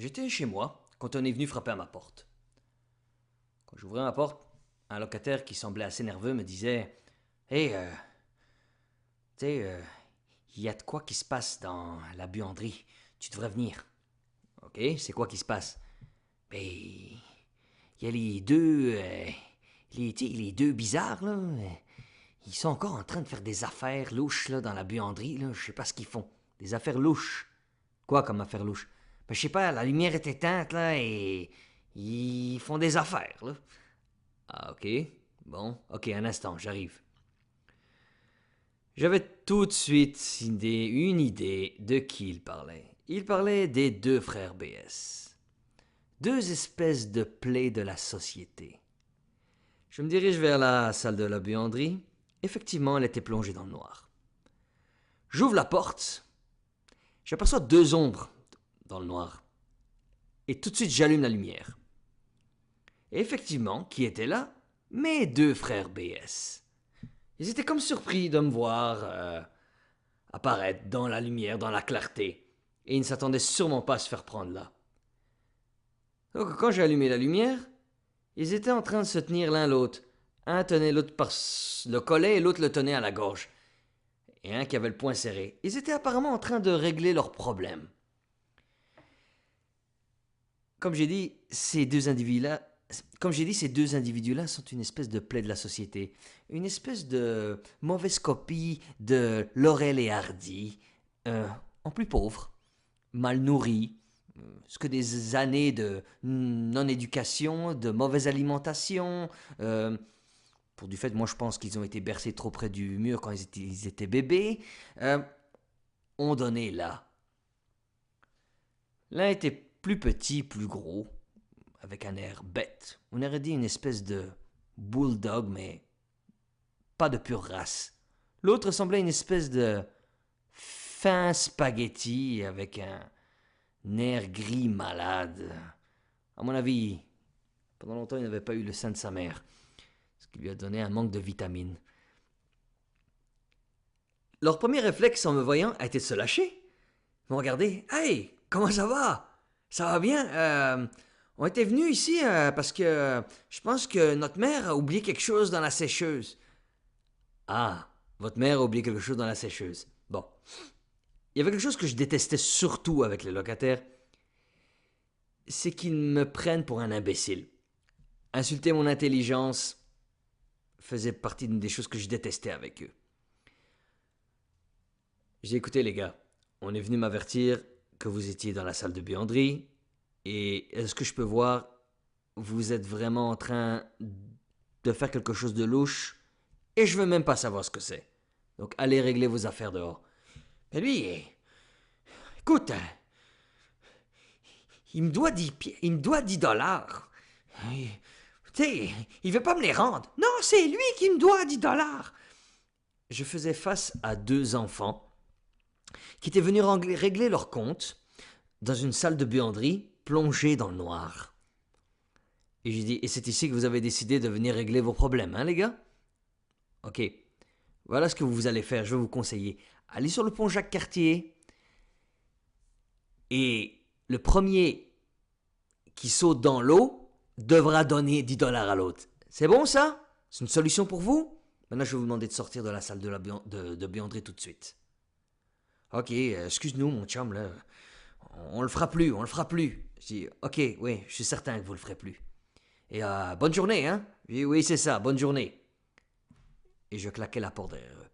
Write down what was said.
J'étais chez moi quand on est venu frapper à ma porte. Quand j'ouvrais ma porte, un locataire qui semblait assez nerveux me disait « Hey, tu sais, il y a de quoi qui se passe dans la buanderie. Tu devrais venir. » Ok, c'est quoi qui se passe? Ben, il y a les deux, les deux bizarres, là. Ils sont encore en train de faire des affaires louches, là, dans la buanderie, là. Je sais pas ce qu'ils font. Des affaires louches. Quoi comme affaires louches? Ben, je sais pas, la lumière est éteinte, là, et ils font des affaires, là. Ah, ok. Bon, ok, un instant, j'arrive. J'avais tout de suite une idée de qui il parlait. Il parlait des deux frères BS. Deux espèces de plaies de la société. Je me dirige vers la salle de la buanderie. Effectivement, elle était plongée dans le noir. J'ouvre la porte. J'aperçois deux ombres dans le noir. Et tout de suite, j'allume la lumière. Et effectivement, qui était là? Mes deux frères BS. Ils étaient comme surpris de me voir apparaître dans la lumière, dans la clarté. Et ils ne s'attendaient sûrement pas à se faire prendre là. Donc quand j'ai allumé la lumière, ils étaient en train de se tenir l'un l'autre. Un tenait l'autre par le collet et l'autre le tenait à la gorge. Et un qui avait le poing serré. Ils étaient apparemment en train de régler leurs problèmes. Comme j'ai dit, ces deux individus-là sont une espèce de plaie de la société. Une espèce de mauvaise copie de Laurel et Hardy. En plus pauvre, mal nourri, ce que des années de non-éducation, de mauvaise alimentation, pour du fait, moi je pense qu'ils ont été bercés trop près du mur quand ils étaient bébés, ont donné là. L'un était plus petit, plus gros, avec un air bête. On aurait dit une espèce de bulldog, mais pas de pure race. L'autre semblait une espèce de fin spaghetti avec un air gris malade. À mon avis, pendant longtemps, il n'avait pas eu le sein de sa mère, ce qui lui a donné un manque de vitamines. Leur premier réflexe en me voyant a été de se lâcher. Ils m'ont regardé. Hey, comment ça va? Ça va bien? On était venus ici parce que je pense que notre mère a oublié quelque chose dans la sécheuse. Ah, votre mère a oublié quelque chose dans la sécheuse. Bon. Il y avait quelque chose que je détestais surtout avec les locataires. C'est qu'ils me prennent pour un imbécile. Insulter mon intelligence faisait partie d'une des choses que je détestais avec eux. J'ai écouté les gars. On est venu m'avertir que vous étiez dans la salle de buanderie. Et est-ce que je peux voir, vous êtes vraiment en train de faire quelque chose de louche et je veux même pas savoir ce que c'est. Donc allez régler vos affaires dehors. Mais lui, écoute, il me doit 10 dollars. Tu sais, il veut pas me les rendre. Non, c'est lui qui me doit 10 dollars. Je faisais face à deux enfants qui étaient venus régler leur compte dans une salle de buanderie plongée dans le noir. Et j'ai dit, et c'est ici que vous avez décidé de venir régler vos problèmes, hein les gars? Ok, voilà ce que vous allez faire, je vais vous conseiller. Allez sur le pont Jacques-Cartier et le premier qui saute dans l'eau devra donner 10 dollars à l'autre. C'est bon ça? C'est une solution pour vous? Maintenant je vais vous demander de sortir de la salle de buanderie tout de suite. Ok, excuse-nous mon chum là. On le fera plus. Je dis, ok, oui, je suis certain que vous le ferez plus. Et bonne journée, hein? Oui, c'est ça, bonne journée. Et je claquais la porte derrière eux.